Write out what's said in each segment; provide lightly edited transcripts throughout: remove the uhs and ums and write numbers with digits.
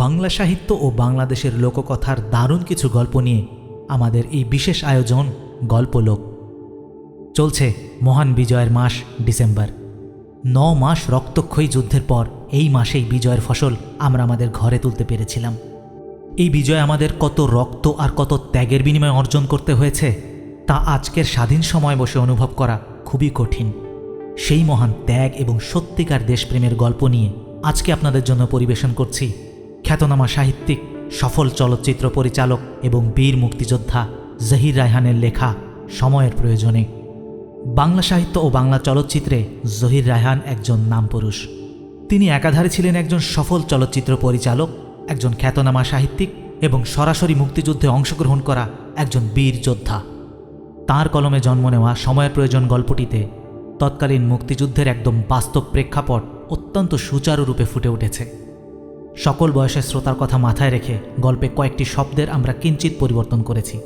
বাংলা সাহিত্য ও বাংলাদেশের লোককথার দারুণ কিছু গল্প নিয়ে আমাদের এই বিশেষ আয়োজন গল্পলোক। চলছে মহান বিজয়ের মাস ডিসেম্বর। 9 মাস রক্তক্ষয়ী যুদ্ধের পর এই মাসেই বিজয়ের ফসল আমরা আমাদের ঘরে তুলতে পেরেছিলাম। এই বিজয় আমাদের কত রক্ত আর কত ত্যাগের বিনিময়ে অর্জন করতে হয়েছে তা আজকের স্বাধীন সময় বসে অনুভব করা খুবই কঠিন। সেই মহান ত্যাগ এবং সত্যিকার দেশপ্রেমের গল্প নিয়ে আজকে আপনাদের জন্য পরিবেশন করছি খ্যাতনামা সাহিত্যিক, সফল চলচ্চিত্র পরিচালক এবং বীর মুক্তিযোদ্ধা জহির রায়হানের লেখা সময়ের প্রয়োজনে। বাংলা সাহিত্য ও বাংলা চলচ্চিত্রে জহির রায়হান একজন নামপুরুষ। তিনি একাধারে ছিলেন একজন সফল চলচ্চিত্র পরিচালক, একজন খ্যাতনামা সাহিত্যিক এবং সরাসরি মুক্তিযুদ্ধে অংশগ্রহণ করা একজন বীর যোদ্ধা। তাঁর কলমে জন্ম নেওয়া সময়ের প্রয়োজন গল্পটিতে তৎকালীন মুক্তিযুদ্ধের একদম বাস্তব প্রেক্ষাপট অত্যন্ত সুচারুরূপে ফুটে উঠেছে। সকল বয়সের শ্রোতার কথা মাথায় রেখে গল্পে কয়েকটি শব্দের আমরা কিঞ্চিত পরিবর্তন করেছি।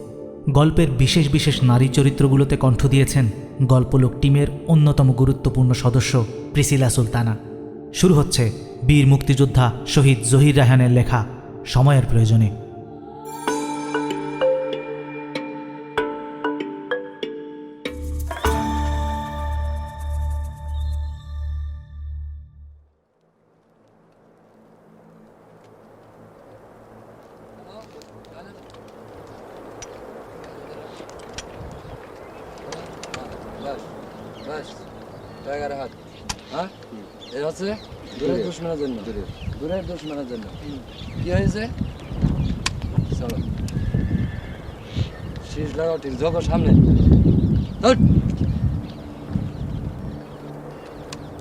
গল্পের বিশেষ বিশেষ নারী চরিত্রগুলোতে কণ্ঠ দিয়েছেন গল্পলোক টিমের অন্যতম গুরুত্বপূর্ণ সদস্য প্রিসিলা সুলতানা। শুরু হচ্ছে বীর মুক্তিযোদ্ধা শহীদ জহির রায়হানের লেখা সময়ের প্রয়োজনে। দূরের দুশ্মনের জন্য দূরের দুশ্মনের জন্য কি হয়েছে? চলো শীষ লাগাও, ঠিক ঝোঁকো সামনে।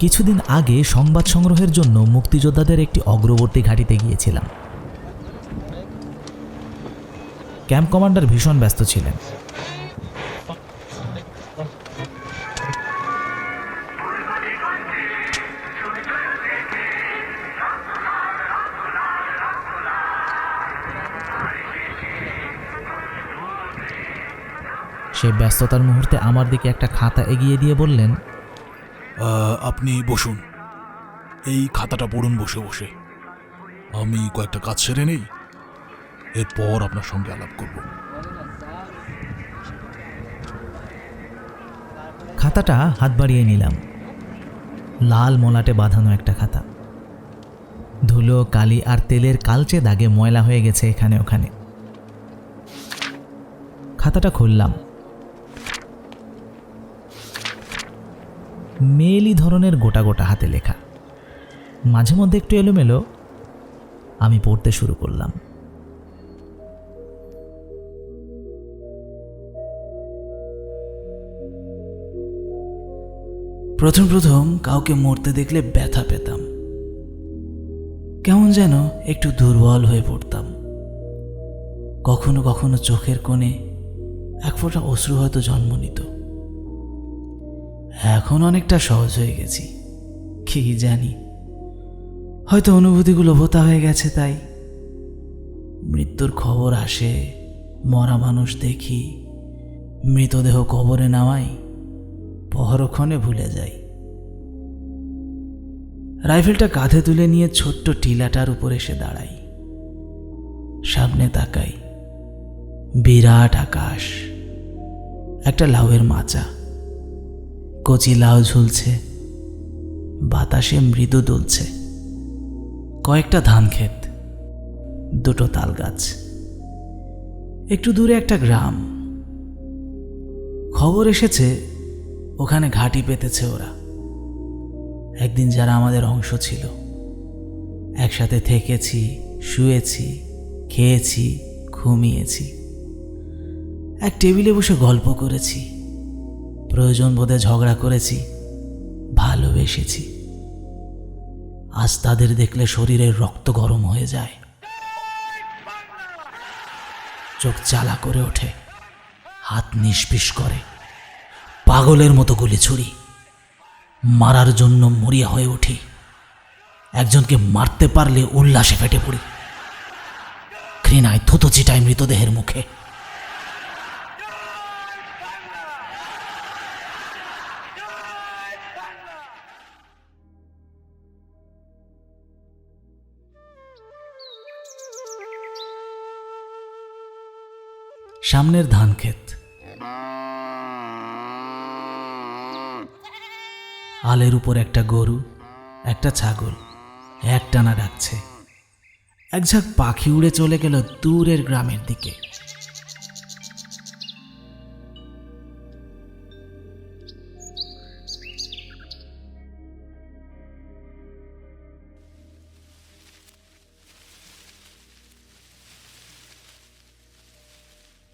কিছুদিন আগে সংবাদ সংগ্রহের জন্য মুক্তিযোদ্ধাদের একটি অগ্রবর্তী ঘাঁটিতে গিয়েছিলাম। ক্যাম্প কমান্ডার ভীষণ ব্যস্ত ছিলেন। সে ব্যস্ততার মুহূর্তে আমার দিকে একটা খাতা এগিয়ে দিয়ে বললেন, আপনি বসুন, এই খাতাটা পড়ুন বসে বসে। আমি কয়েকটা কাজ সেরে নেই, এরপর আপনার সঙ্গে আলাপ করব। খাতাটা হাত বাড়িয়ে নিলাম। লাল মলাটে বাঁধানো একটা খাতা। ধুলো, কালি আর তেলের কালচে দাগে ময়লা হয়ে গেছে এখানে ওখানে। খাতাটা খুললাম। মেয়েলি ধরনের গোটা গোটা হাতে লেখা, মাঝে মধ্যে একটু এলোমেলো। আমি পড়তে শুরু করলাম। প্রথম প্রথম কাউকে মরতে দেখলে ব্যথা পেতাম, কেমন যেন একটু দুর্বল হয়ে পড়তাম। কখনো কখনো চোখের কোণে এক ফোঁটা অশ্রু হয়তো জন্ম নিত। এখন অনেকটা সহজ হয়ে গেছি, কি জানি, হয়তো অনুভূতিগুলো ভোতা হয়ে গেছে। তাই মৃত্যুর খবর আসে, মরা মানুষ দেখি, মৃতদেহ কবরে নামাই, পরক্ষণে ভুলে যাই। রাইফেলটা কাঁধে তুলে নিয়ে ছোট্ট টিলাটার উপর এসে দাঁড়াই। সামনে তাকাই, বিরাট আকাশ, একটা লাউয়ের মাচা, কচি লাউ ঝুলছে, বাতাসে মৃদু দুলছে। কয়েকটা ধান ক্ষেত, দুটো তাল গাছ, একটু দূরে একটা গ্রাম। খবর এসেছে ওখানে ঘাঁটি পেতেছে ওরা। একদিন যারা আমাদের অংশ ছিল, একসাথে থেকেছি, শুয়েছি, খেয়েছি, ঘুমিয়েছি, এক টেবিলে বসে গল্প করেছি, প্রয়োজন বোধে ঝগড়া করেছি, ভালোবেসেছি। আজ তাদের দেখলে শরীরের রক্ত গরম হয়ে যায়, চোখ জ্বালা করে ওঠে, হাত নিষ্পিস করে, পাগলের মতো গুলি ছুরি, মারার জন্য মরিয়া হয়ে উঠি। একজনকে মারতে পারলে উল্লাসে ফেটে পড়ি, ঘৃণায় থুতু ছিটায় মৃতদেহের মুখে। সামনের ধান ক্ষেত, আলের উপর একটা গরু, একটা ছাগল একটানা ডাকছে। এক ঝাঁক পাখি উড়ে চলে গেল দূরের গ্রামের দিকে।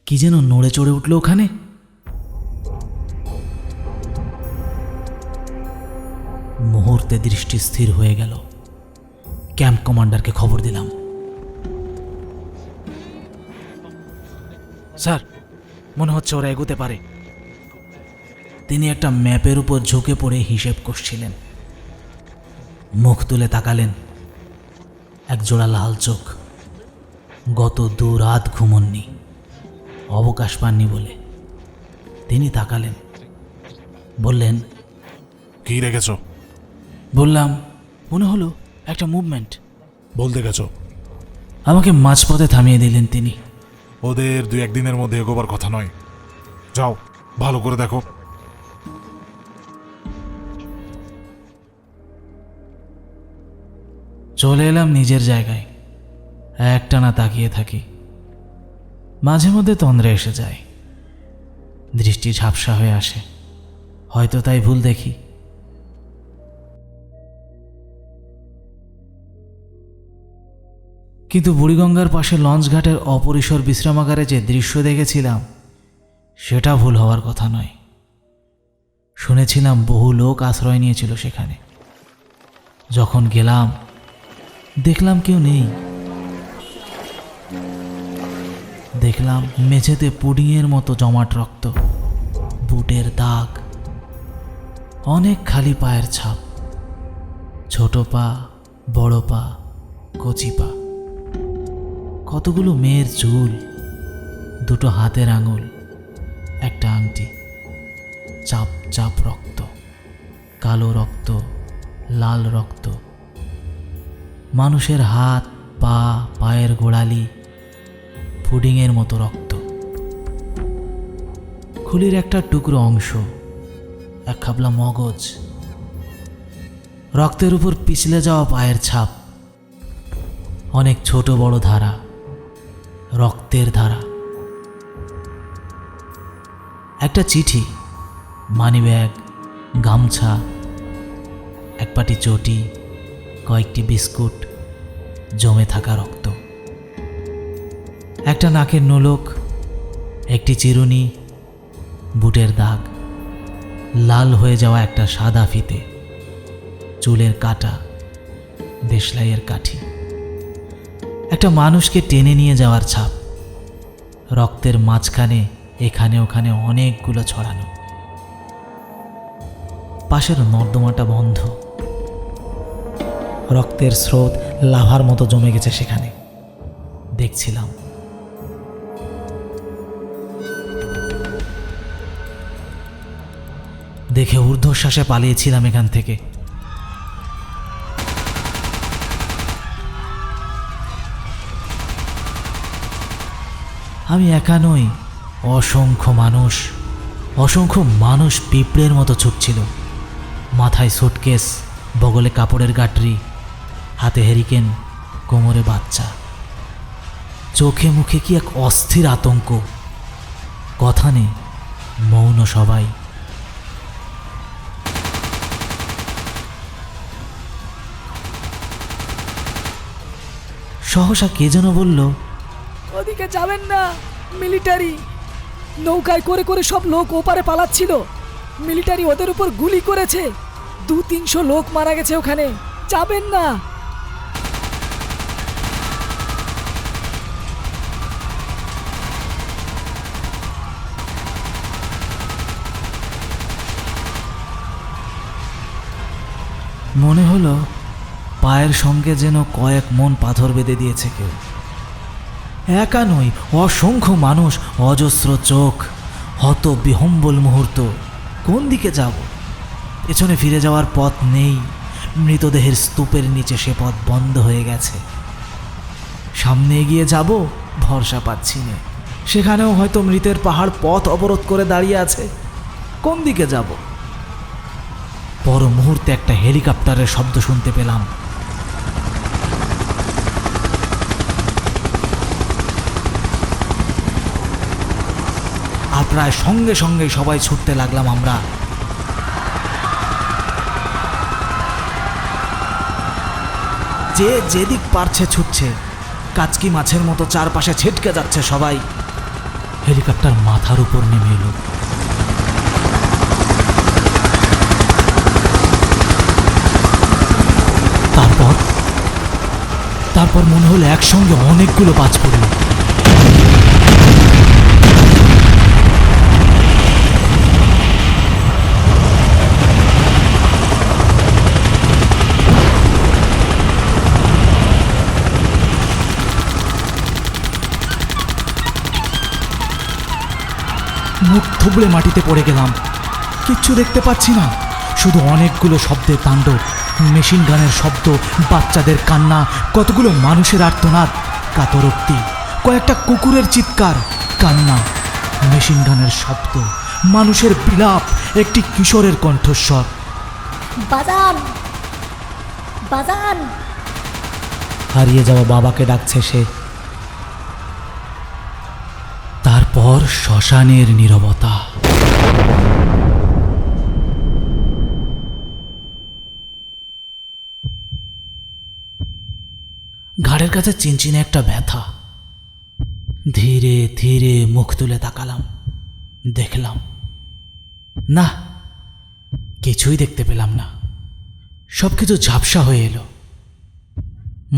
কি যেন নড়ে চড়ে উঠল ওখানে। মুহূর্তে দৃষ্টি স্থির হয়ে গেল। ক্যাম্প কমান্ডারকে খবর দিলাম। স্যার, মনে হচ্ছে ওরা এগোতে পারে। তিনি একটা ম্যাপের উপর ঝুঁকে পড়ে হিসেব করছিলেন। মুখ তুলে তাকালেন। এক জোড়া লাল চোখ। গত 2 রাত ঘুমননি, অবকাশ পাননি বলে। তিনি তাকালেন, বললেন, কি রেখেছ? বললাম, মনে হলো একটা মুভমেন্ট। বলতে গেছো? আমাকে মাঝপথে থামিয়ে দিলেন তিনি। ওদের 2-1 দিনের মধ্যে এগোবার কথা নয়। যাও, ভালো করে দেখো। চলে এলাম নিজের জায়গায়। একটানা তাকিয়ে থাকি। মাঝে মধ্যে তন্দ্রা এসে যায়, দৃষ্টি ঝাপসা হয়ে আসে। হয়তো তাই ভুল দেখি। কিন্তু বুড়িগঙ্গার পাশে লঞ্চঘাটের অপরিসর বিশ্রামাগারে যে দৃশ্য দেখেছিলাম, সেটা ভুল হওয়ার কথা নয়। শুনেছিলাম বহু লোক আশ্রয় নিয়েছিল সেখানে। যখন গেলাম, দেখলাম কেউ নেই। দেখলাম মেঝেতে পুডিংয়ের মতো জমাট রক্ত, বুটের দাগ, অনেক খালি পায়ের ছাপ, ছোট পা, বড় পা, কচি পা, কতগুলো মেয়ের চুল, 2টো হাতের আঙুল, একটা আংটি, চাপ চাপ রক্ত, কালো রক্ত, লাল রক্ত, মানুষের হাত, পা, পায়ের গোড়ালি, পুডিংয়ের মতো রক্ত, খুলির একটা টুকরো অংশ, এক খাবলা মগজ, রক্তের উপর পিছলে যাওয়া পায়ের ছাপ, অনেক ছোট বড় ধারা, রক্তের ধারা। একটা চিঠি, মানিব্যাগ, গামছা, এক পাটি চটি, কয়েকটি বিস্কুট, জমে থাকা রক্ত, একটা নাকের নোলক, একটি চিরুনি, বুটের দাগ, লাল হয়ে যাওয়া একটা সাদা ফিতে, চুলের কাটা, দেশলাইয়ের কাঠি, একটা মানুষকে টেনে নিয়ে যাওয়ার ছাপ, রক্তের মাঝখানে এখানে ওখানে অনেকগুলো ছড়ানো। পাশের নর্দমাটা বন্ধ, রক্তের স্রোত লাভার মতো জমে গেছে সেখানে। দেখছিলাম। দেখে ঊর্ধ্বশ্বাসে পালিয়েছিলাম এখান থেকে। আমি একা নই, অসংখ্য মানুষ পিঁপড়ের মতো ছুটছিল। মাথায় সুটকেস, বগলে কাপড়ের গাঁটরি, হাতে হেরিকেন, কোমরে বাচ্চা। চোখে মুখে কি এক অস্থির আতঙ্ক। কথা নেই, মৌন সবাই। সহসা কে যেন বলল, ওদিকে যাবেন না, মিলিটারি। নৌকায় করে করে সব লোক ওপারে পালাচ্ছিল। মিলিটারি ওদের উপর গুলি করেছে। 200-300 লোক মারা গেছে ওখানে। যাবেন না। মনে হলো পায়ের সঙ্গে যেন কয়েক মন পাথর বেঁধে দিয়েছে কেউ। একা নই, অসংখ্য মানুষ, অজস্র চোখ, হত বিহম্বল মুহূর্ত। কোন দিকে যাব? পেছনে ফিরে যাওয়ার পথ নেই। মৃতদেহের স্তূপের নিচে সে পথ বন্ধ হয়ে গেছে। সামনে এগিয়ে যাব, ভরসা পাচ্ছি না। সেখানেও হয়তো মৃতের পাহাড় পথ অবরোধ করে দাঁড়িয়ে আছে। কোন দিকে যাব? পর মুহূর্তে একটা হেলিকপ্টারের শব্দ শুনতে পেলাম। আর প্রায় সঙ্গে সঙ্গে সবাই ছুটতে লাগলাম আমরা। যে যেদিক পারছে ছুটছে, কাচকি মাছের মতো চারপাশে ছিটকে যাচ্ছে সবাই। হেলিকপ্টার মাথার উপর নেমে এলো। তারপর মনে হলো একসঙ্গে অনেকগুলো বাজ পড়ল। মুখ থুবড়ে মাটিতে পড়ে গেলাম। কিচ্ছু দেখতে পাচ্ছি না, শুধু অনেকগুলো শব্দের তাণ্ডব। মেশিন গানের শব্দ, বাচ্চাদের কান্না, কতগুলো মানুষের আর্তনাদ, কাতরোক্তি, কয়েকটা কুকুরের চিৎকার, কান্না, মেশিন গানের শব্দ, মানুষের বিলাপ, একটি কিশোরের কণ্ঠস্বর। বাজান, বাজান। হারিয়ে যাওয়া বাবাকে ডাকছে সে। তারপর শ্মশানের নীরবতা। ঘাড়ের কাছে চিনচিনে একটা ব্যথা। ধীরে ধীরে মুখ তুলে তাকালাম। দেখলাম না, কিছুই দেখতে পেলাম না। সবকিছু ঝাপসা হয়ে এলো।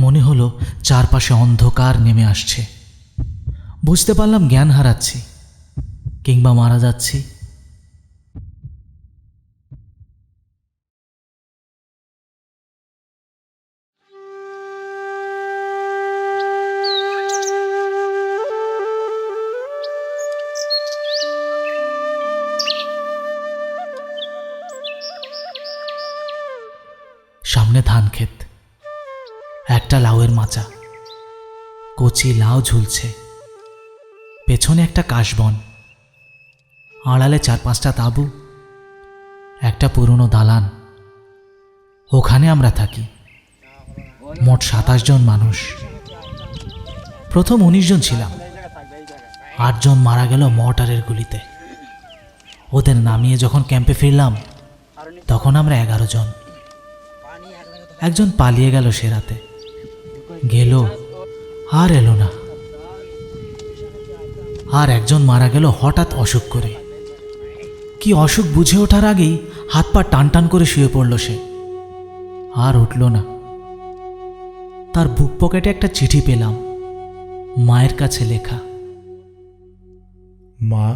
মনে হলো চারপাশে অন্ধকার নেমে আসছে। বুঝতে পারলাম জ্ঞান হারাচ্ছি কিংবা মারা যাচ্ছি। সামনে ধান ক্ষেত, একটা লাউয়ের মাচা, কচি লাউ ঝুলছে। পেছনে একটা কাশবন, আড়ালে 4-5টা তাঁবু, একটা পুরনো দালান। ওখানে আমরা থাকি। মোট 27 জন মানুষ। প্রথম 19 জন ছিলাম। 8 জন মারা গেল মর্টারের গুলিতে। ওদের নামিয়ে যখন ক্যাম্পে ফিরলাম তখন আমরা 11 জন। একজন পালিয়ে গেল সে রাতে, গেল আর এলো না। আর একজন মারা গেল হঠাৎ অসুখ করে। কি অসুখ বুঝে ওঠার আগেই হাত পা টান টান করে শুয়ে পড়ল সে, আর উঠল না। তার বুক পকেটে একটা চিঠি পেলাম, মায়ের কাছে লেখা। মা,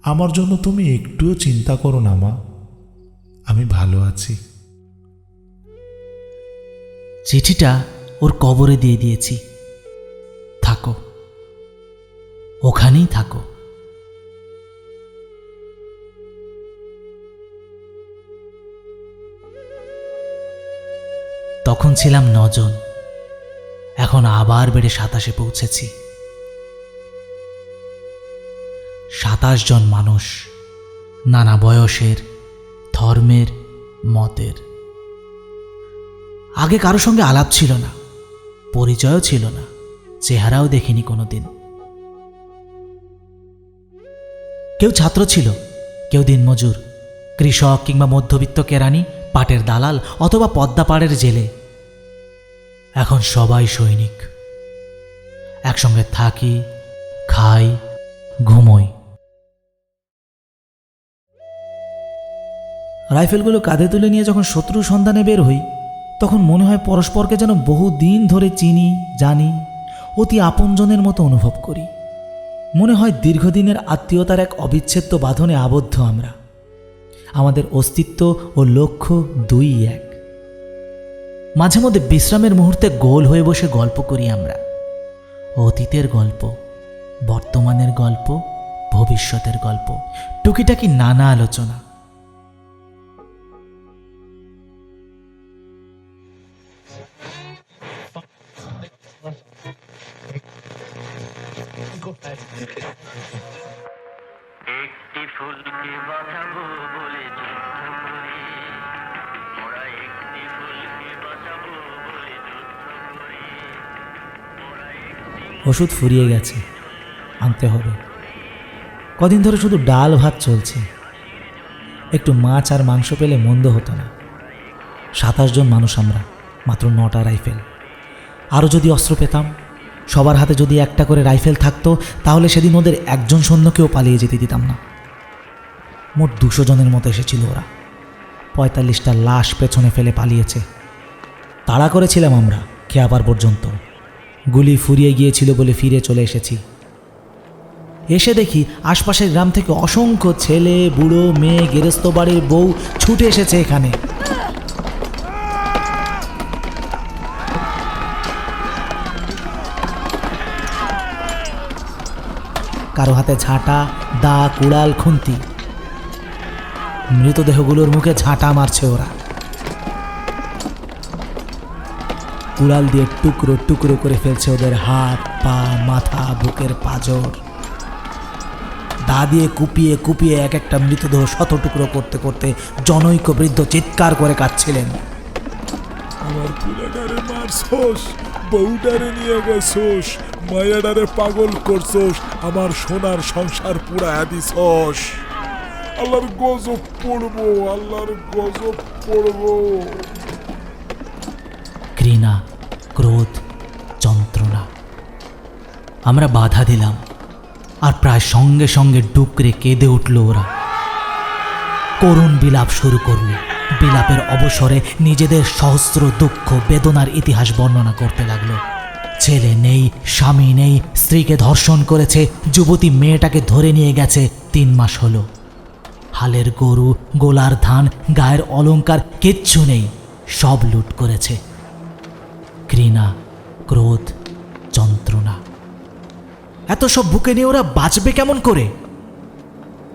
আমার জন্য তুমি একটুও চিন্তা করো না মা, আমি ভালো আছি। চিঠিটা ওর কবরে দিয়ে দিয়েছি। থাকো, ওখানেই থাকো। তখন ছিলাম 9 জন, এখন আবার বেড়ে 27-এ পৌঁছেছি। 27 জন মানুষ, নানা বয়সের, ধর্মের, মতের। আগে কারো সঙ্গে আলাপ ছিল না, পরিচয়ও ছিল না, চেহারাও দেখিনি কোনোদিন। কেউ ছাত্র ছিল, কেউ দিনমজুর, কৃষক কিংবা মধ্যবিত্ত কেরানি, পাটের দালাল অথবা পদ্মাপাড়ের জেলে। এখন সবাই সৈনিক। একসঙ্গে থাকি, খাই, ঘুমোই। রাইফেলগুলো কাঁধে তুলে নিয়ে যখন শত্রু সন্ধানে বের হই তখন মনে হয় পরস্পরকে যেন বহু দিন ধরে চিনি, জানি, অতি আপনজনের মতো অনুভব করি। মনে হয় দীর্ঘদিনের আত্মীয়তার এক অবিচ্ছেদ্য বাঁধনে আবদ্ধ আমরা। আমাদের অস্তিত্ব ও লক্ষ্য দুই এক। মাঝে মধ্যে বিশ্রামের মুহূর্তে গোল হয়ে বসে গল্প করি আমরা। অতীতের গল্প, বর্তমানের গল্প, ভবিষ্যতের গল্প, টুকিটাকি নানা আলোচনা। একটি ফুলকে বাঁচাবো বলে যুদ্ধ করি, মোরা একটি ফুলকে বাঁচাবো বলে যুদ্ধ করি, মোরা একটি ওষুধ ফুরিয়ে গেছে, আনতে হবে। কদিন ধরে শুধু ডাল ভাত চলছে, একটু মাছ আর মাংস পেলে মন্দ হতো না। 27 জন মানুষ আমরা, মাত্র 9টা রাইফেল। আরও যদি অস্ত্র পেতাম, সবার হাতে যদি একটা করে রাইফেল থাকতো, তাহলে সেদিন ওদের একজন সৈন্যকেও পালিয়ে যেতে দিতাম না। মোট 200 জনের মতো এসেছিল ওরা। 45টা লাশ পেছনে ফেলে পালিয়েছে। তাড়া করেছিলাম আমরা খেয়াপার পর্যন্ত। গুলি ফুরিয়ে গিয়েছিল বলে ফিরে চলে এসেছি। এসে দেখি আশপাশের গ্রাম থেকে অসংখ্য ছেলে, বুড়ো, মেয়ে, গেরস্ত বাড়ির বউ ছুটে এসেছে এখানে। কারো হাতে ঝাঁটা, দা, কুড়াল, খুন্তি। মৃতদেহগুলোর মুখে ঝাঁটা মারছে ওরা। কুড়াল দিয়ে টুকরো টুকরো করে ফেলছে ওদের হাত, পা, মাথা, বুকের পাঁজর। দা দিয়ে কুপিয়ে কুপিয়ে এক একটা মৃতদেহ শত টুকরো করতে করতে জনৈক বৃদ্ধ চিৎকার করে কাঁদছিলেন। আমার পুরাটারে মারছোস, বউটারে নিয়ে গেছোস, মায়াডারে পাগল করছোস, আমার সোনার সংসার পুরায়া দিছোস। আল্লাহর গজব পড়বো, আল্লাহর গজব পড়বো। ঘৃণা, ক্রোধ, যন্ত্রণা। আমরা বাধা দিলাম, আর প্রায় সঙ্গে সঙ্গে ডুকরে কেঁদে উঠল ওরা। করুণ বিলাপ শুরু করল। বিলাপের অবসরে নিজেদের সহস্র দুঃখ বেদনার ইতিহাস বর্ণনা করতে লাগলো। ছেলে নেই, স্বামী নেই, স্ত্রীকে ধর্ষণ করেছে, যুবতী মেয়েটাকে ধরে নিয়ে গেছে, 3 মাস হলো। হালের গরু, গোলার ধান, গায়ের অলংকার কিচ্ছু নেই, সব লুট করেছে। ঘৃণা, ক্রোধ, যন্ত্রণা, এত সব বুকে নিয়ে ওরা বাঁচবে কেমন করে?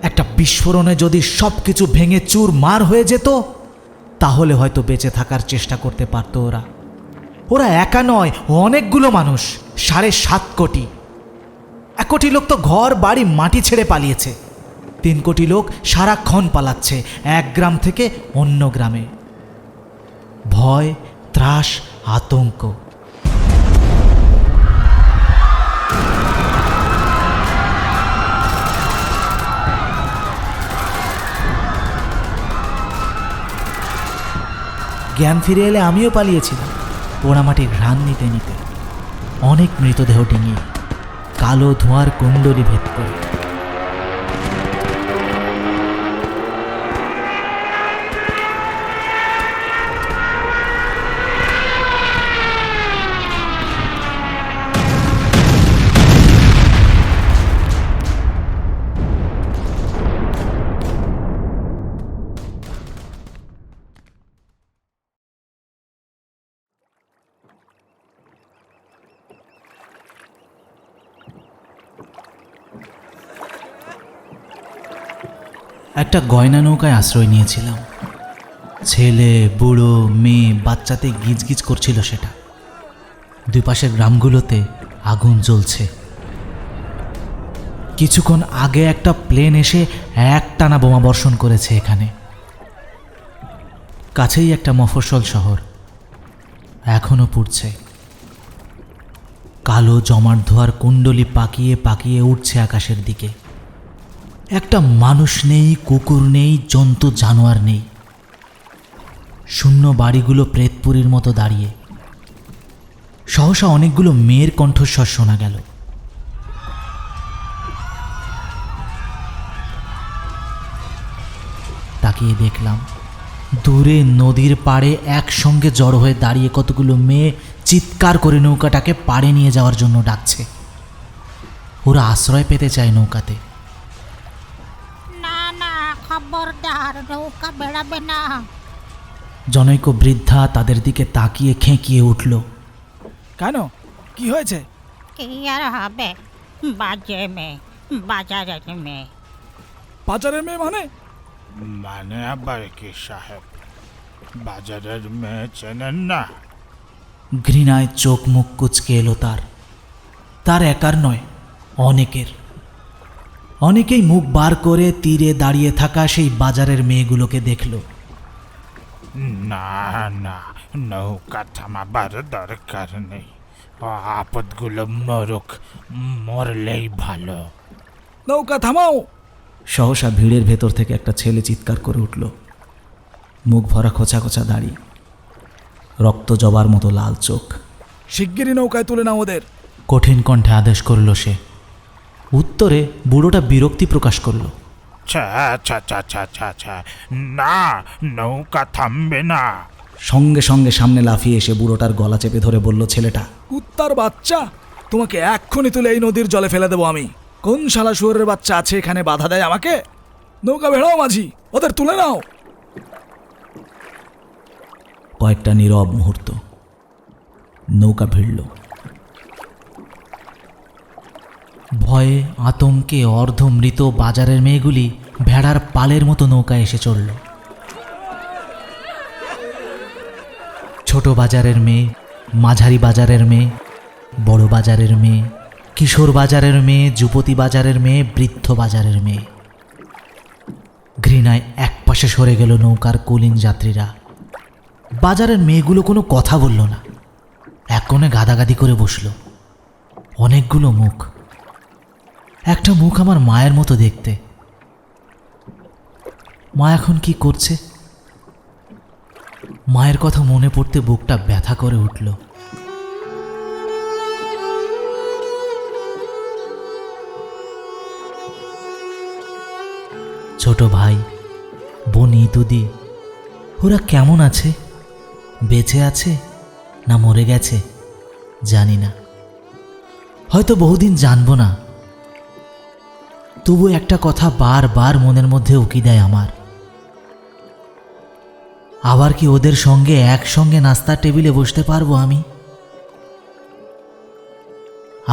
একটা বিস্ফোরণে যদি সব কিছু ভেঙে চুরমার হয়ে যেত, তাহলে হয়তো বেঁচে থাকার চেষ্টা করতে পারত ওরা। ওরা একা নয়, অনেকগুলো মানুষ, 7.5 কোটি। 1 কোটি লোক তো ঘর বাড়ি মাটি ছেড়ে পালিয়েছে। 3 কোটি লোক সারাক্ষণ পালাচ্ছে এক গ্রাম থেকে অন্য গ্রামে। ভয়, ত্রাস, আতঙ্ক। জ্ঞান ফিরে এলে আমিও পালিয়েছিলাম, পোড়ামাটির ঘ্রাণ নিতে নিতে। অনেক মৃতদেহ ডিঙিয়ে কালো ধোঁয়ার কুণ্ডলী ভেদ করে। একটা গয়না নৌকায় আশ্রয় নিয়েছিলাম। ছেলে, বুড়ো, মেয়ে, বাচ্চাতে গিজগিজ করছিল সেটা। 2 পাশের গ্রামগুলোতে আগুন জ্বলছে। কিছুক্ষণ আগে একটা প্লেন এসে একটানা বোমা বর্ষণ করেছে এখানে। কাছেই একটা মফস্বল শহর, এখনো পুড়ছে। কালো জমাট ধোয়ার কুণ্ডলী পাকিয়ে পাকিয়ে উঠছে আকাশের দিকে। একটা মানুষ নেই, কুকুর নেই, জন্তু জানোয়ার নেই। শূন্য বাড়িগুলো প্রেতপুরীর মতো দাঁড়িয়ে। সহসা অনেকগুলো মেয়ের কণ্ঠস্বর শোনা গেল। তাকিয়ে দেখলাম দূরে নদীর পাড়ে একসঙ্গে জড়ো হয়ে দাঁড়িয়ে কতগুলো মেয়ে চিৎকার করে নৌকাটাকে পাড়ে নিয়ে যাওয়ার জন্য ডাকছে। ওরা আশ্রয় পেতে চায় নৌকাতে। না না, খবরদার, নৌকা বেড়াবে না। জনৈক বৃদ্ধা তাদের দিকে তাকিয়ে খেঁকিয়ে উঠল। কেন, কি হয়েছে? কি আর হবে, বাজে মেয়ে, বাজারের মেয়ে। বাজারের মেয়ে মানে? মানে আবার কি সাহেব, বাজারের মেয়ে চেনেন না? ঘৃণায় চোখ মুখ কুচকে এলো তার। তার একার নয়, অনেকের। অনেকেই মুখ বার করে তীরে দাঁড়িয়ে থাকা সেই বাজারের মেয়েগুলোকে দেখল। না না, নৌকা থামাবার দরকার নেই। আপদগুলো মরুক, মরলেই ভালো। নৌকা থামাও। সহসা ভিড়ের ভেতর থেকে একটা ছেলে চিৎকার করে উঠল। মুখ ভরা খোঁচা খোঁচা দাড়ি, রক্ত জবার মতো লাল চোখ। শিগগিরই নৌকায় তুলে নাও ওদের। কঠিন কণ্ঠে আদেশ করল সে। উত্তরে বুড়োটা বিরক্তি প্রকাশ করল। ছা ছা ছা ছা ছা ছা, না, নৌকা থামবে না। সঙ্গে সঙ্গে সামনে লাফিয়ে এসে বুড়োটার গলা চেপে ধরে বলল ছেলেটা, কুত্তার বাচ্চা, তোমাকে এক্ষুনি তুলে এই নদীর জলে ফেলে দেবো আমি। কোন শালা শুয়োরের বাচ্চা আছে এখানে বাধা দেয় আমাকে? নৌকা ভেড়াও মাঝি, ওদের তুলে নাও। কয়েকটা নীরব মুহূর্ত। নৌকা ভিড়ল। ভয়ে আতঙ্কে অর্ধমৃত বাজারের মেয়েগুলি ভেড়ার পালের মতো নৌকায় এসে চড়ল। ছোট বাজারের মেয়ে, মাঝারি বাজারের মেয়ে, বড় বাজারের মেয়ে, কিশোর বাজারের মেয়ে, যুবতী বাজারের মেয়ে, বৃদ্ধ বাজারের মেয়ে। ঘৃণায় একপাশে সরে গেল নৌকার কুলীন যাত্রীরা। বাজারের মেয়েগুলো কোনো কথা বলল না, এক কোণে গাদাগাদি করে বসল। অনেকগুলো মুখ। একটা মুখ আমার মায়ের মতো দেখতে। মা এখন কি করছে? মায়ের কথা মনে পড়তে বুকটা ব্যথা করে উঠল। ছোট ভাই, বোন ইতুদি, ওরা কেমন আছে? বেঁচে আছে না মরে গেছে জানি না, হয়তো বহুদিন জানবো না। তবু একটা কথা বারবার মনের মধ্যে উকি দেয় আমার, আবার কি ওদের সঙ্গে একসঙ্গে নাস্তার টেবিলে বসতে পারবো আমি?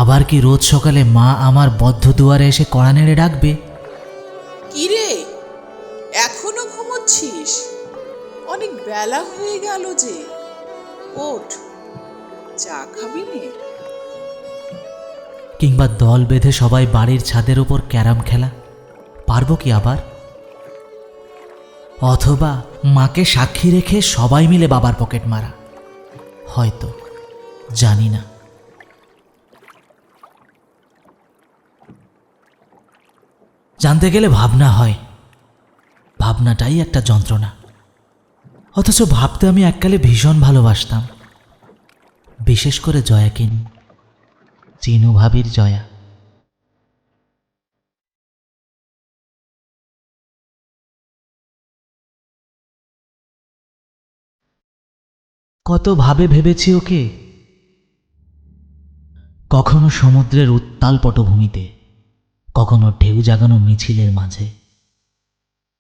আবার কি রোজ সকালে মা আমার বদ্ধ দুয়ারে এসে কড়া নেড়ে ডাকবে? কিরে, এখনো ঘুমোচ্ছিস? অনেক বেলা হয়ে গেল যে, ওঠ, চা খাবি নে? কিংবা দল বেঁধে সবাই বাড়ির ছাদের উপর ক্যারাম খেলা পারবো কি আবার? অথবা মাকে সাক্ষী রেখে সবাই মিলে বাবার পকেট মারা, হয়তো, জানি না। জানতে গেলে ভাবনা হয়, ভাবনাটাই একটা যন্ত্রণা। অথচ ভাবতে আমি এককালে ভীষণ ভালোবাসতাম, বিশেষ করে জয়াকে, চিনু ভাবির জয়া। কত ভাবে ভেবেছি ওকে, কখনো সমুদ্রের উত্তাল পটভূমিতে, কখনো ঢেউ জাগানো মিছিলের মাঝে,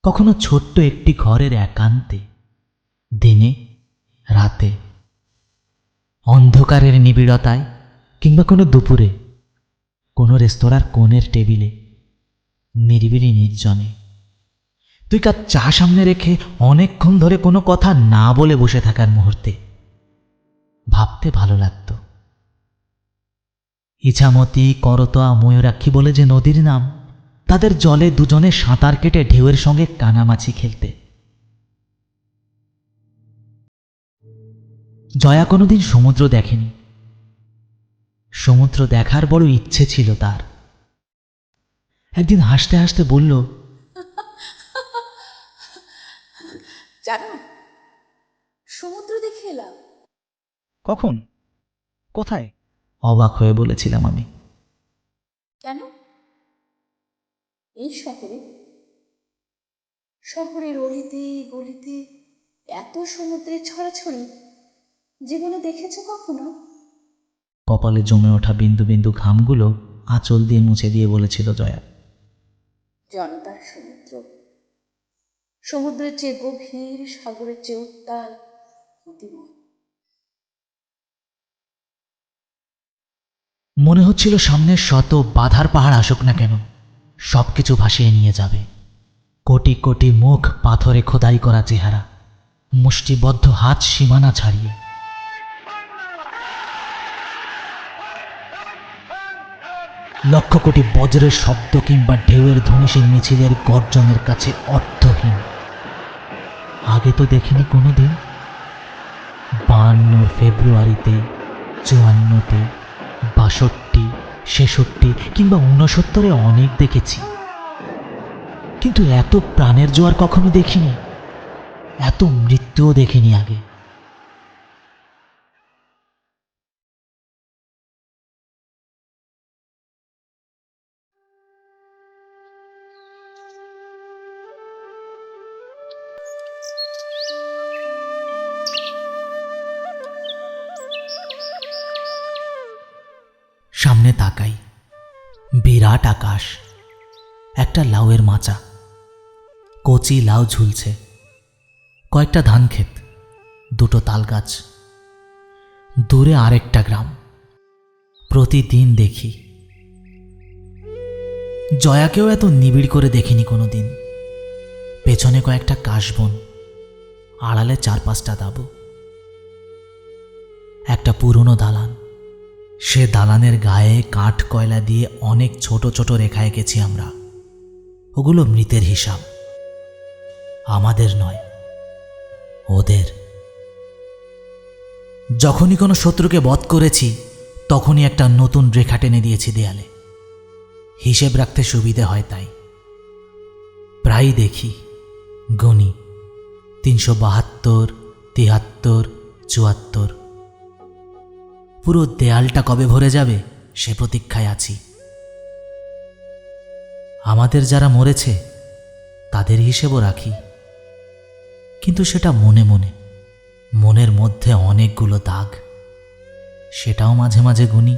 কখনো ছোট্ট একটি ঘরের একান্তে, দিনে রাতে, অন্ধকারের নিবিড়তায়, কিংবা কোনো দুপুরে, কোনো রেস্তোরাঁর কোণের টেবিলে, নিরিবিলি নির্জনে, তুই কাপ চা সামনে রেখে অনেকক্ষণ ধরে কোনো কথা না বলে বসে থাকার মুহূর্তে ভাবতে ভালো লাগতো। ইছামতি, করতোয়া, ময়ূরাক্ষী বলে যে নদীর নাম, তাদের জলে দুজনে সাঁতার কেটে ঢেউয়ের সঙ্গে কানামাছি খেলতে। জয়া কোনোদিন সমুদ্র দেখেনি, সমুদ্র দেখার বড় ইচ্ছে ছিল তার। একদিন হাসতে হাসতে বলল, জানো, সমুদ্র দেখে এলাম। কখন, কোথায়? অবাক হয়ে বলেছিলাম আমি। কেন? এই শহরে, শহরের অলিতে গলিতে এত সমুদ্রের ছড়াছড়ি জীবনে দেখেছো কখনো? কপালে জমে ওঠা বিন্দু বিন্দু ঘামগুলো আঁচল দিয়ে মুছে দিয়ে বলেছিল জয়া। জনতার সমুদ্র, সমুদ্রের চেয়ে গভীর, সাগরের চেয়ে উত্তাল, গতিময়। মনে হচ্ছিল সামনের শত বাধার পাহাড় আসুক না কেন, সবকিছু ভাসিয়ে নিয়ে যাবে। কোটি কোটি মুখ, পাথরে খোদাই করা চেহারা, মুষ্টিবদ্ধ হাত সীমানা ছাড়িয়ে। লক্ষ কোটি বজ্রের শব্দ কিংবা ঢেউয়ের ধনুষের মিছিলের গর্জনের কাছে অর্থহীন। আগে তো দেখিনি কোনোদিন। 52 ফেব্রুয়ারিতে, 54-তে, 62, 66 কিংবা 69-এ অনেক দেখেছি, কিন্তু এত প্রাণের জোয়ার কখনো দেখিনি, এত মৃত্যুও দেখিনি আগে। সামনে তাকাই, বিরাট আকাশ, একটা লাউয়ের মাচা, কচি লাউ ঝুলছে, কয়েকটা ধান ক্ষেত, দুটো তাল গাছ, দূরে আরেকটা গ্রাম। প্রতিদিন দেখি। জয়াকেও এত নিবিড় করে দেখিনি কোনোদিন। পেছনে কয়েকটা কাশবন, আড়ালে 4-5টা তাঁবু, একটা পুরনো দালান। সে দালানের গায়ে কাঠ কয়লা দিয়ে অনেক ছোট ছোট রেখা এঁকেছি আমরা। ওগুলো মৃতের হিসাব, আমাদের নয়, ওদের। যখনই কোনো শত্রুকে বধ করেছি তখনই একটা নতুন রেখা টেনে দিয়েছি দেয়ালে, হিসেব রাখতে সুবিধে হয় তাই। প্রায়ই দেখি, গুনি, 372, 73, 74। পুরো দেয়ালটা কবে ভরে যাবে সে প্রতীক্ষায় আছি। আমাদের যারা মরেছে তাদের হিসেবও রাখি, কিন্তু সেটা মনে মনে, মনের মধ্যে অনেকগুলো দাগ, সেটাও মাঝে মাঝে গুনি।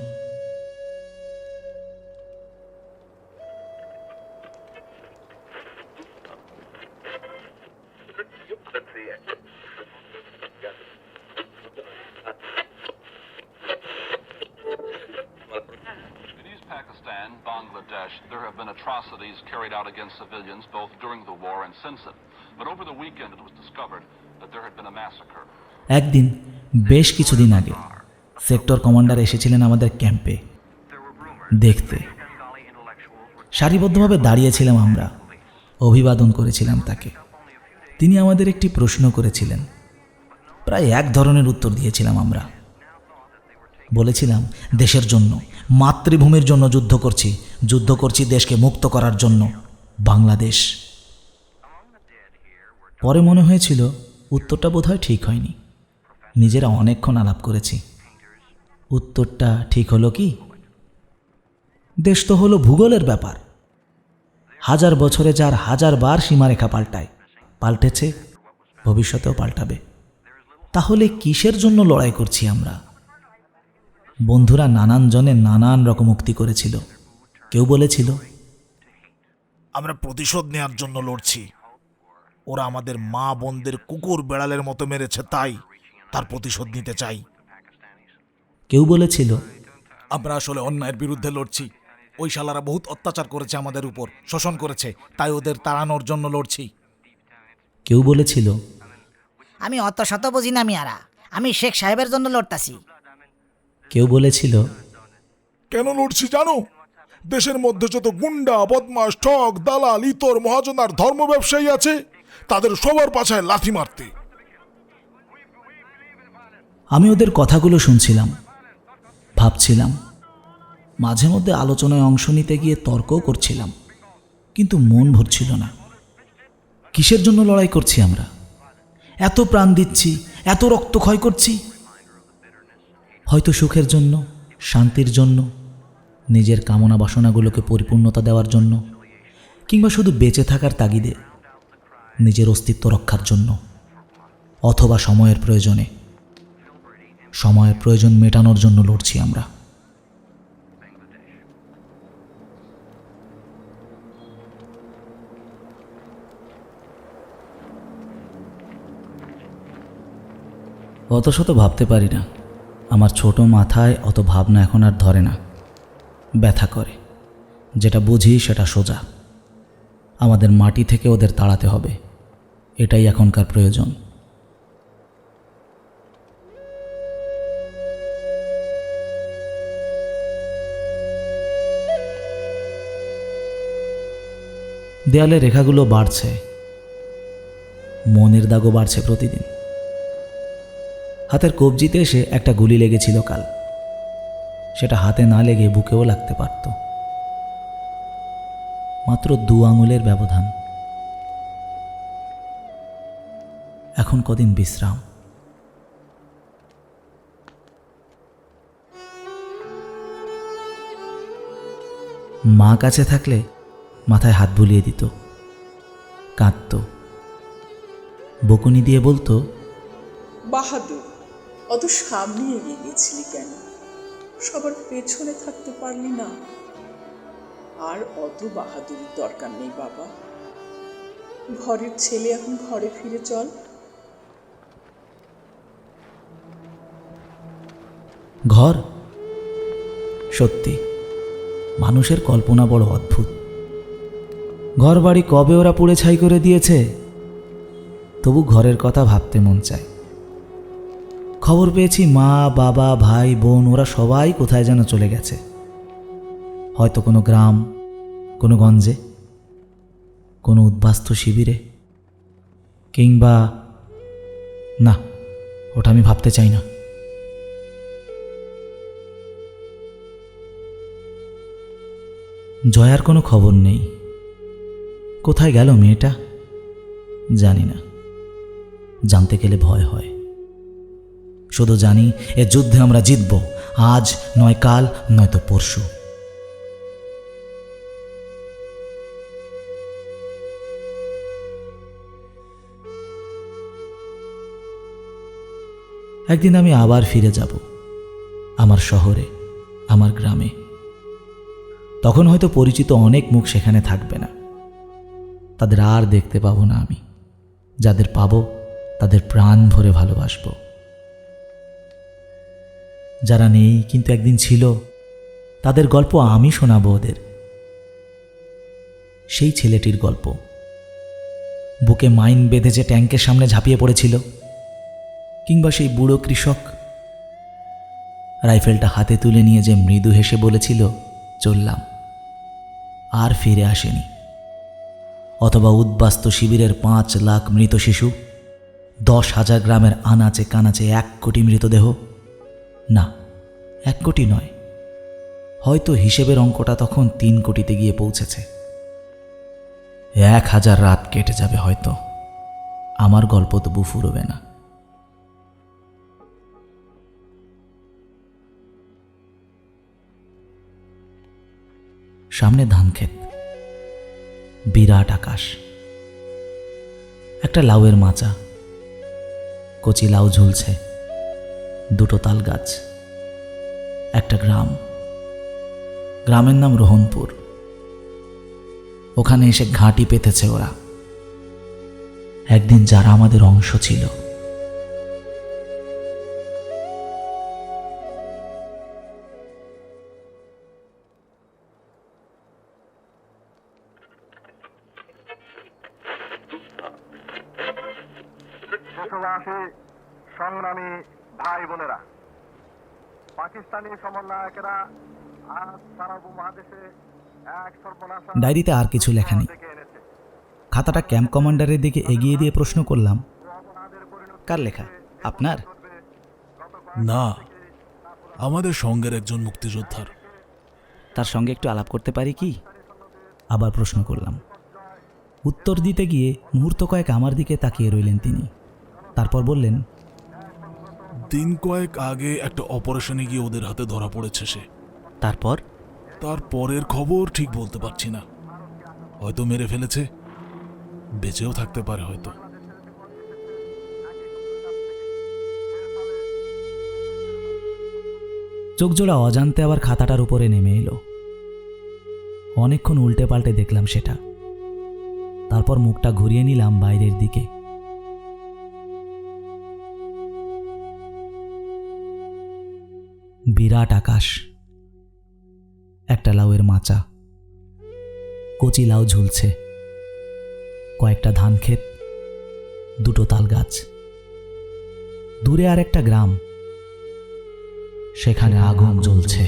Pakistan, Bangladesh, there have been atrocities carried out against civilians both during the war and since it. But over the weekend it was discovered that there had been a massacre. একদিন, বেশ কিছুদিন আগে, সেক্টর কমান্ডার এসেছিলেন আমাদের ক্যাম্পে দেখতে। সারিবদ্ধভাবে দাঁড়িয়েছিলাম আমরা, অভিবাদন করেছিলাম তাকে। তিনি আমাদের একটি প্রশ্ন করেছিলেন, প্রায় এক ধরনের উত্তর দিয়েছিলাম আমরা। বলেছিলাম, দেশের জন্য, মাতৃভূমির জন্য যুদ্ধ করছি দেশকে মুক্ত করার জন্য, বাংলাদেশ। পরে মনে হয়েছিল উত্তরটা বোধহয় ঠিক হয়নি। নিজেরা অনেকক্ষণ আলাপ করেছি। উত্তরটা ঠিক হলো কি? দেশ তো হলো ভূগোলের ব্যাপার। 1000 বছরে যার 1000 বার সীমারেখা পাল্টেছে, ভবিষ্যতেও পাল্টাবে। তাহলে কিসের জন্য লড়াই করছি আমরা? বন্ধুরা নানান জনে নানান রকম উক্তি করেছিল। কেউ বলেছিল, আমরা প্রতিশোধ নেওয়ার জন্য লড়ছি। ওরা আমাদের মা বোনদের কুকুর বেড়ালের মতো মেরেছে, তার প্রতিশোধ নিতে চাই। কেউ বলেছিল, আমরা আসলে অন্যায়ের বিরুদ্ধে লড়ছি। ওই শালারা বহুত অত্যাচার করেছে আমাদের উপর, শোষণ করেছে, তাই ওদের তাড়ানোর জন্য লড়ছি। কেউ বলেছিল, আমি অত শত বুঝি না মিয়ারা, আমি শেখ সাহেবের জন্য লড়তাছি। কেউ বলেছিল, কেন লড়ছি জানো? দেশের মধ্যে যত গুন্ডা, বদমাশ, ঠক, দালাল, ইতর, মহাজন আর ধর্ম ব্যবসায়ী আছে, তাদের সবার পাছায় লাথি মারতে। আমি ওদের কথাগুলো শুনছিলাম, ভাবছিলাম, মাঝে মধ্যে আলোচনায় অংশ নিতে গিয়ে তর্কও করছিলাম, কিন্তু মন ভরছিল না। কিসের জন্য লড়াই করছি আমরা? এত প্রাণ দিচ্ছি, এত রক্তক্ষয় করছি। হয়তো সুখের জন্য, শান্তির জন্য, নিজের কামনা বাসনাগুলোকে পরিপূর্ণতা দেওয়ার জন্য, কিংবা শুধু বেঁচে থাকার তাগিদে, নিজের অস্তিত্ব রক্ষার জন্য, অথবা সময়ের প্রয়োজন মেটানোর জন্য লড়ছি আমরা। অত শত ভাবতে পারি না। আমার ছোট মাথায় অত ভাবনা এখন আর ধরে না, ব্যথা করে। যেটা বুঝি সেটা সোজা, আমাদের মাটি থেকে ওদের তাড়াতে হবে, এটাই এখনকার প্রয়োজন। দেয়ালে রেখাগুলো বাড়ছে, মনের দাগও বাড়ছে প্রতিদিন। হাতের কবজিতে এসে একটা গুলি লেগেছিল কাল, সেটা হাতে না লেগে বুকেও লাগতে পারত। মাত্র 2 আঙুলের ব্যবধান। এখন কদিন বিশ্রাম। মা কাছে থাকলে মাথায় হাত বুলিয়ে দিত, কাঁদত, বকুনি দিয়ে বলতো, বাহাদুর, অত সামনে এগিয়ে গেছিলি কেন? সবার পেছনে থাকতে পারলি না? আর অত বাহাদুরির দরকার নেই বাবা। ঘরের ছেলে, এখন ঘরে ফিরে চল। ঘর? সত্যি মানুষের কল্পনা বড় অদ্ভুত। ঘর বাড়ি কবে ওরা পুড়ে ছাই করে দিয়েছে, তবু ঘরের কথা ভাবতে মন চায়। খবর পেয়েছি মা, বাবা, ভাই, বোন ওরা সবাই কোথায় যেন চলে গেছে। হয়তো কোনো গ্রাম, কোনো গঞ্জে, কোনো উদ্বাস্তু শিবিরে, কিংবা না, ওটা আমি ভাবতে চাই না। জয়ার কোনো খবর নেই। কোথায় গেল মেয়েটা জানি না, জানতে গেলে ভয় হয়। শুধু জানি এ যুদ্ধে আমরা জিতব, আজ নয় কাল, নয়তো পরশু। একদিন আমি আবার ফিরে যাব আমার শহরে, আমার গ্রামে। তখন হয়তো পরিচিত অনেক মুখ সেখানে থাকবে না, তাদের আর দেখতে পাবো না আমি। যাদের পাবো তাদের প্রাণ ভরে ভালোবাসবো। যারা নেই কিন্তু একদিন ছিল, তাদের গল্প আমি শোনাবো ওদের। সেই ছেলেটির গল্প, বুকে মাইন বেঁধে যে ট্যাঙ্কের সামনে ঝাঁপিয়ে পড়েছিল, কিংবা সেই বুড়ো কৃষক রাইফেলটা হাতে তুলে নিয়ে যে মৃদু হেসে বলেছিল, চললাম, আর ফিরে আসেনি। অথবা উদ্বাস্তু শিবিরের 5 লাখ মৃত শিশু, 10,000 গ্রামের আনাচে কানাচে 1 কোটি মৃতদেহ। না, 1 কোটি নয়, হয়তো হিসেবের অঙ্কটা তখন 3 কোটিতে গিয়ে পৌঁছেছে। 1000 রাত কেটে যাবে হয়তো, আমার গল্প তবু ফুরবে না। সামনে ধানক্ষেত, বিরাট আকাশ, একটা লাউয়ের মাচা, কচি লাউ ঝুলছে, 2টো তাল গাছ, একটা গ্রাম। গ্রামের নাম রোহনপুর। ওখানে এসে ঘাঁটি পেতেছে ওরা, একদিন যারা আমাদের অংশ ছিল। সংগ্রামী ভাই বোনেরা, পাকিস্তানি সমন্বয়কেরা আজ সারা উপমহাদেশে এক সর্বনাশা। ডায়েরিতে আর কিছু লেখা নেই। খাতাটা ক্যাম্প কমান্ডারের দিকে এগিয়ে দিয়ে প্রশ্ন করলাম, কার লেখা? আপনার? না, আমাদের সঙ্গের একজন মুক্তিযোদ্ধার। তার সঙ্গে একটু আলাপ করতে পারি কি? আবার প্রশ্ন করলাম। উত্তর দিতে গিয়ে মুহূর্ত কয়েক আমার দিকে তাকিয়ে রইলেন তিনি। তারপর বললেন, দিন কয়েক আগে একটা অপারেশনে গিয়ে ওদের হাতে ধরা পড়েছে সে। তারপর? তারপরের খবর ঠিক বলতে পারছি না, হয়তো মেরে ফেলেছে, বেঁচেও থাকতে পারে হয়তো। চোখজোড়া অজান্তে আবার খাতাটার উপরে নেমে এলো। অনেকক্ষণ উল্টে পাল্টে দেখলাম সেটা, তারপর মুখটা ঘুরিয়ে নিলাম বাইরের দিকে। বিরাট আকাশ, একটা লাউয়ের মাচা, কচি লাউ ঝুলছে, কয়েকটা ধান ক্ষেত, 2টো তাল গাছ, দূরে আর একটা গ্রাম, সেখানে আগুন জ্বলছে।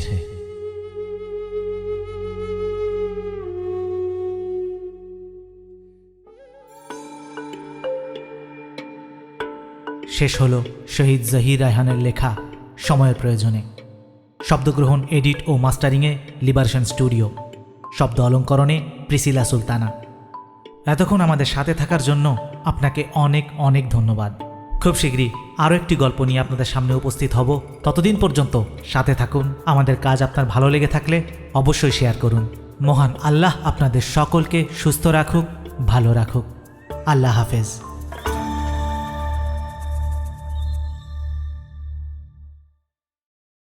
শেষ হলো শহীদ জহির রায়হানের লেখা সময়ের প্রয়োজনে। শব্দগ্রহণ, এডিট ও মাস্টারিংয়ে লিবারেশন স্টুডিও। শব্দ অলঙ্করণে প্রিসিলা সুলতানা। এতক্ষণ আমাদের সাথে থাকার জন্য আপনাকে অনেক অনেক ধন্যবাদ। খুব শীঘ্রই আরও একটি গল্প নিয়ে আপনাদের সামনে উপস্থিত হব। ততদিন পর্যন্ত সাথে থাকুন। আমাদের কাজ আপনার ভালো লেগে থাকলে অবশ্যই শেয়ার করুন। মহান আল্লাহ আপনাদের সকলকে সুস্থ রাখুক, ভালো রাখুক। আল্লাহ হাফেজ।